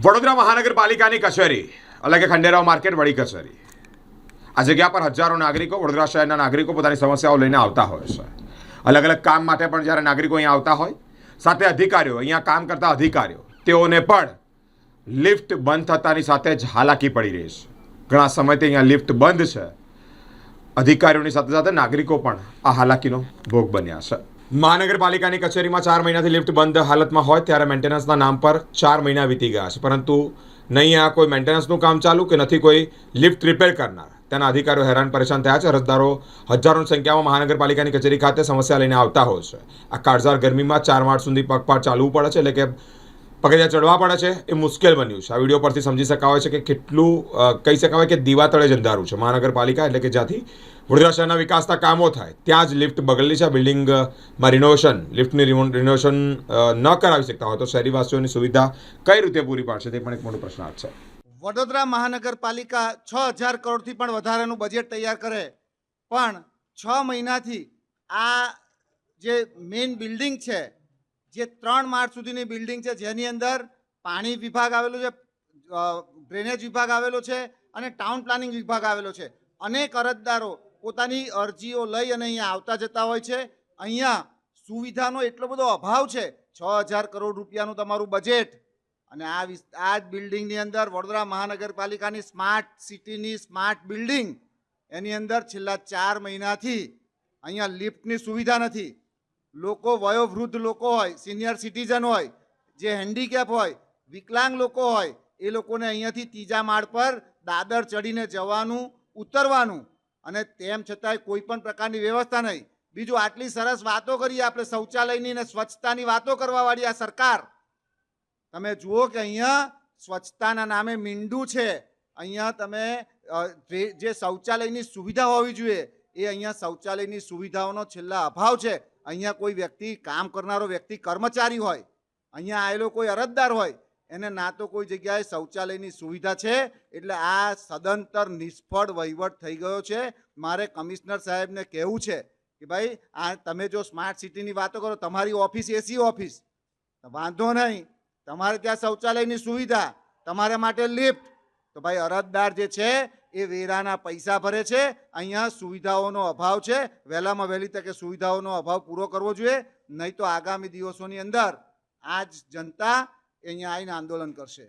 વડોદરા મહાનગરપાલિકાની કચેરી એટલે કે ખંડેરાવ માર્કેટ વડી કચેરી આ જગ્યા પર હજારો નાગરિકો વડોદરા શહેરના નાગરિકો પોતાની સમસ્યાઓ લઈને આવતા હોય છે। અલગ અલગ કામ માટે પણ જ્યારે નાગરિકો અહીંયા આવતા હોય સાથે અધિકારીઓ અહીંયા કામ કરતા અધિકારીઓ તેઓને પણ લિફ્ટ બંધ થતાની સાથે જ હાલાકી પડી રહી છે। ઘણા સમયથી અહીંયા લિફ્ટ બંધ છે। અધિકારીઓની સાથે સાથે નાગરિકો પણ આ હાલાકીનો ભોગ બન્યા છે। મહાનગરપાલિકાની કચેરીમાં 4 મહિનાથી લિફ્ટ બંધ હાલતમાં હોય ત્યારે મેન્ટેનન્સના નામ પર 4 મહિના વીતી ગયા છે, પરંતુ નહીં આ કોઈ મેન્ટેનન્સનું કામ ચાલુ કે નથી કોઈ લિફ્ટ રિપેર કરનાર। તેના અધિકારીઓ હેરાન પરેશાન થયા છે। અરજદારો હજારોની સંખ્યામાં મહાનગરપાલિકાની કચેરી ખાતે સમસ્યા લઈને આવતા હોય છે। આ કાળઝાળ ગરમીમાં 4 માળ સુધી પગપાળા ચાલવું પડે છે, એટલે કે પગથિયાં ચડવા પડે છે, એ મુશ્કેલ બન્યું છે। આ વિડીયો પરથી સમજી શકાય છે કે કેટલું કહી શકાય કે દીવા તળે જ અંધારું છે। મહાનગરપાલિકા એટલે કે જ્યાંથી વડોદરા શહેરના વિકાસના કામો થાય ત્યાં જ લિફ્ટ બગડેલી છે। બિલ્ડિંગમાં લિફ્ટની રિનોવેશન ન કરાવી શકતા હોય તો શહેરીવાસીઓની સુવિધા કઈ રીતે પૂરી પાડશે તે પણ એક મોટો પ્રશ્નાર્થ છે। વડોદરા મહાનગરપાલિકા 6000 કરોડથી પણ વધારેનું બજેટ તૈયાર કરે, પણ 6 મહિનાથી આ જે મેઇન બિલ્ડિંગ છે, જે 3 માળ સુધીની બિલ્ડિંગ છે, જેની અંદર પાણી વિભાગ આવેલો છે, ડ્રેનેજ વિભાગ આવેલો છે અને ટાઉન પ્લાનિંગ વિભાગ આવેલો છે। અનેક અરજદારો પોતાની અરજીઓ લઈ અને અહીંયા આવતા જતા હોય છે। અહીંયા સુવિધાનો એટલો બધો અભાવ છે। 6000 કરોડ રૂપિયાનું તમારું બજેટ અને આ જ બિલ્ડિંગની અંદર વડોદરા મહાનગરપાલિકાની સ્માર્ટ સિટીની સ્માર્ટ બિલ્ડિંગ, એની અંદર છેલ્લા 4 મહિનાથી અહીંયા લિફ્ટની સુવિધા નથી। લોકો વયોવૃદ્ધ લોકો હોય, સિનિયર સિટીઝન હોય, જે હેન્ડીકેપ હોય, વિકલાંગ લોકો હોય, એ લોકોને અહીંયાથી 3જા માળ પર દાદર ચડીને જવાનું ઉતરવાનું, અને તેમ છતાંય કોઈ પણ પ્રકારની વ્યવસ્થા નહીં। બીજું, આટલી સરસ વાતો કરીએ આપણે શૌચાલયની અને સ્વચ્છતાની વાતો કરવાવાળી આ સરકાર, તમે જુઓ કે અહીંયા સ્વચ્છતાના નામે મીંડું છે। અહીંયા તમે જે શૌચાલયની સુવિધા હોવી જોઈએ એ અહીંયા શૌચાલયની સુવિધાઓનો છેલ્લા અભાવ છે। અહીંયા કોઈ વ્યક્તિ કામ કરનારો વ્યક્તિ કર્મચારી હોય, અહીંયા આવેલો કોઈ અરજદાર હોય, એને ના તો કોઈ જગ્યાએ શૌચાલયની સુવિધા છે। એટલે આ સદંતર નિષ્ફળ વહીવટ થઈ ગયો છે। મારે કમિશનર સાહેબને કહેવું છે કે ભાઈ, આ તમે જો સ્માર્ટ સિટીની વાતો કરો, તમારી ઓફિસ એસી ઓફિસ, વાંધો નહીં, તમારે ત્યાં શૌચાલયની સુવિધા, તમારા માટે લિફ્ટ, તો ભાઈ અરજદાર જે છે એ વેરાના પૈસા ભરે છે। અહીંયા સુવિધાઓનો અભાવ છે। વહેલામાં વહેલી તકે સુવિધાઓનો અભાવ પૂરો કરવો જોઈએ, નહીં તો આગામી દિવસોની અંદર આ જ જનતા અહીંયા આવીને આંદોલન કરશે।